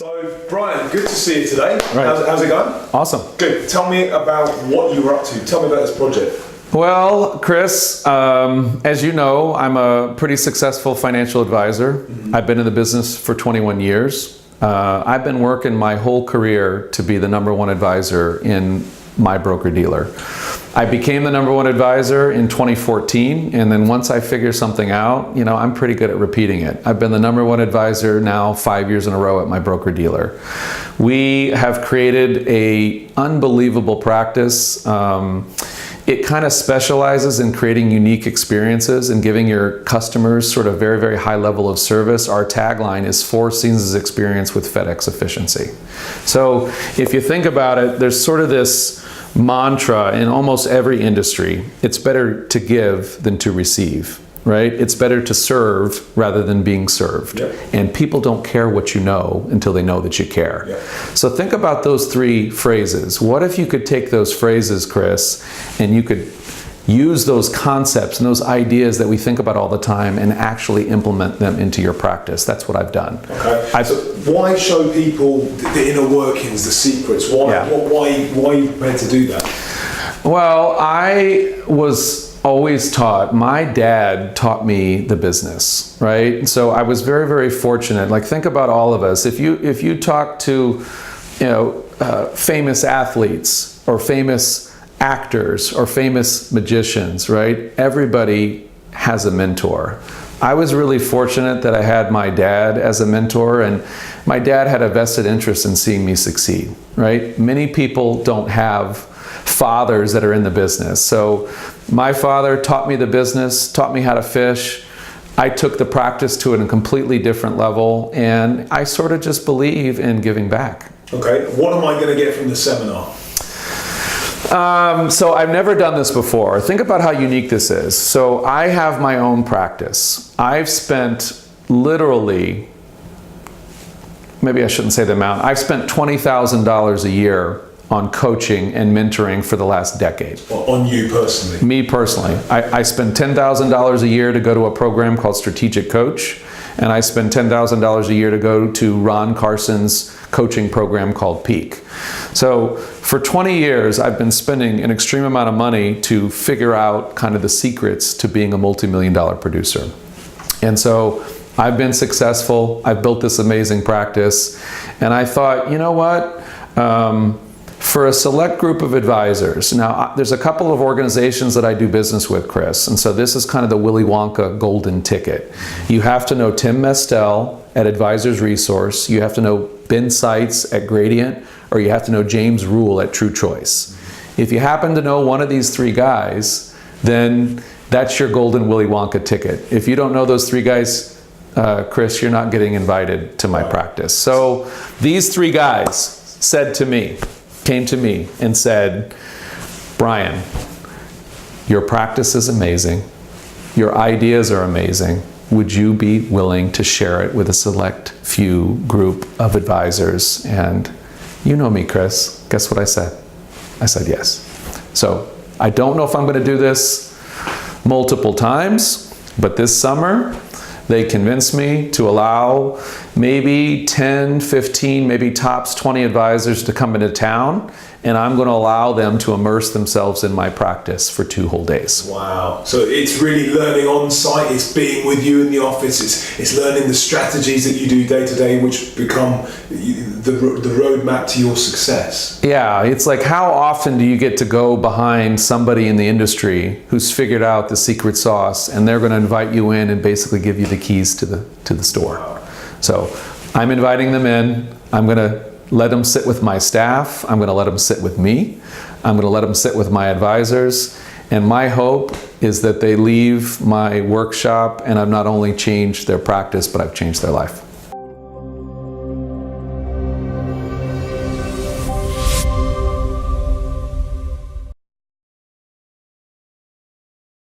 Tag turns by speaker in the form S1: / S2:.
S1: So, Brion, good to see you today.
S2: Right.
S1: How's it going?
S2: Awesome.
S1: Good. Tell me about what you were up to. Tell me about this project.
S2: Well, Chris, as you know, I'm a pretty successful financial advisor. Mm-hmm. I've been in the business for 21 years. I've been working my whole career to be the #1 advisor in my broker-dealer. I became the #1 advisor in 2014, and then once I figure something out, I'm pretty good at repeating it. I've been the #1 advisor now 5 years in a row at my broker-dealer. We have created a unbelievable practice. It kind of specializes in creating unique experiences and giving your customers sort of very, very high level of service. Our tagline is 4 seasons experience with FedEx efficiency. So if you think about it, there's sort of this mantra in almost every industry. It's better to give than to receive, right? It's better to serve rather than being served.
S1: Yep.
S2: And people don't care what you know until they know that you care.
S1: Yep.
S2: So think about those 3 phrases. What if you could take those phrases, Chris, and you could use those concepts and those ideas that we think about all the time and actually implement them into your practice? That's what I've done.
S1: Okay. So why show people the inner workings, the secrets? Why are you prepared to do that?
S2: Well, I was always taught, my dad taught me the business, right? So I was very, very fortunate. Like, think about all of us. If you talk to, famous athletes or famous actors or famous magicians, right? Everybody has a mentor. I was really fortunate that I had my dad as a mentor, and my dad had a vested interest in seeing me succeed, right? Many people don't have fathers that are in the business. So my father taught me the business, taught me how to fish. I took the practice to a completely different level, and I sort of just believe in giving back.
S1: Okay, what am I going to get from the seminar?
S2: So I've never done this before. Think about how unique this is. So I have my own practice. I've spent literally, maybe I shouldn't say the amount, I've spent $20,000 a year on coaching and mentoring for the last decade.
S1: Well, on you personally?
S2: Me personally. I spend $10,000 a year to go to a program called Strategic Coach, and I spend $10,000 a year to go to Ron Carson's coaching program called Peak. So for 20 years, I've been spending an extreme amount of money to figure out kind of the secrets to being a multi-million-dollar producer. And so I've been successful. I've built this amazing practice. And I thought, you know what? For a select group of advisors, now there's a couple of organizations that I do business with, Chris, and so this is kind of the Willy Wonka golden ticket. You have to know Tim Mestel at Advisors Resource, you have to know Ben Seitz at Gradient, or you have to know James Rule at True Choice. If you happen to know one of these 3 guys, then that's your golden Willy Wonka ticket. If you don't know those 3 guys, Chris, you're not getting invited to my practice. So these 3 guys came to me and said, Brion, your practice is amazing. Your ideas are amazing. Would you be willing to share it with a select few group of advisors? And you know me, Chris. Guess what I said? I said yes. So I don't know if I'm going to do this multiple times, but this summer, they convinced me to allow maybe 10, 15, maybe tops 20 advisors to come into town, and I'm going to allow them to immerse themselves in my practice for 2 whole days.
S1: Wow. So it's really learning on site, it's being with you in the office, it's learning the strategies that you do day to day, which become the roadmap to your success.
S2: Yeah, it's like, how often do you get to go behind somebody in the industry who's figured out the secret sauce, and they're going to invite you in and basically give you the keys to the store.
S1: Wow.
S2: So I'm inviting them in. I'm going to let them sit with my staff. I'm going to let them sit with me. I'm going to let them sit with my advisors. And my hope is that they leave my workshop and I've not only changed their practice, but I've changed their life.